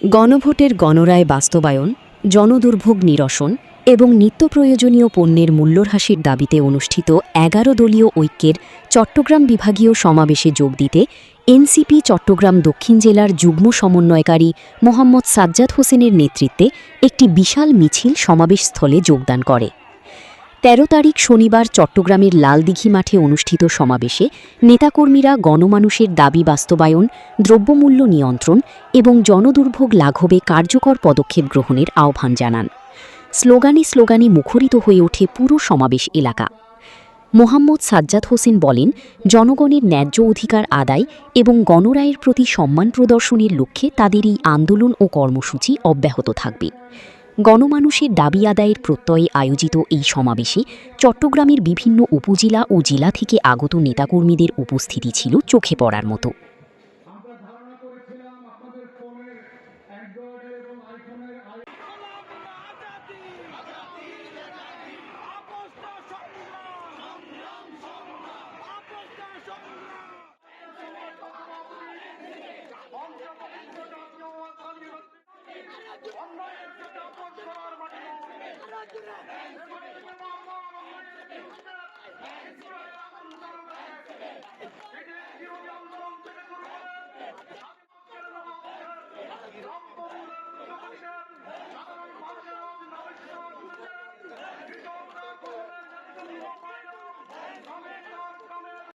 গণভোটের গণরায় বাস্তবায়ন, জনদুর্ভোগ নিরসন এবং নিত্যপ্রয়োজনীয় পণ্যের মূল্যহ্রাসের দাবিতে অনুষ্ঠিত ১১ দলীয় ঐক্যের চট্টগ্রাম বিভাগীয় সমাবেশে যোগ দিতে এনসিপি চট্টগ্রাম দক্ষিণ জেলার যুগ্ম সমন্বয়কারী মোহাম্মদ সাজ্জাদ হোসেনের নেতৃত্বে একটি বিশাল মিছিল সমাবেশস্থলে যোগদান করে। ১৩ তারিখ শনিবার চট্টগ্রামের লালদিঘি মাঠে অনুষ্ঠিত সমাবেশে নেতাকর্মীরা গণমানুষের দাবি বাস্তবায়ন, দ্রব্যমূল্য নিয়ন্ত্রণ এবং জনদুর্ভোগ লাঘবে কার্যকর পদক্ষেপ গ্রহণের আহ্বান জানান। স্লোগানে স্লোগানে মুখরিত হয়ে ওঠে পুরো সমাবেশ এলাকা। মোহাম্মদ সাজ্জাদ হোসেন বলেন, জনগণের ন্যায্য অধিকার আদায় এবং গণরায়ের প্রতি সম্মান প্রদর্শনের লক্ষ্যে তাদের এই আন্দোলন ও কর্মসূচি অব্যাহত থাকবে। গণমানুষের দাবি আদায়ের প্রত্যয়ে আয়োজিত এই সমাবেশে চট্টগ্রামের বিভিন্ন উপজেলা ও জেলা থেকে আগত নেতাকর্মীদের উপস্থিতি ছিল চোখে পড়ার মতো।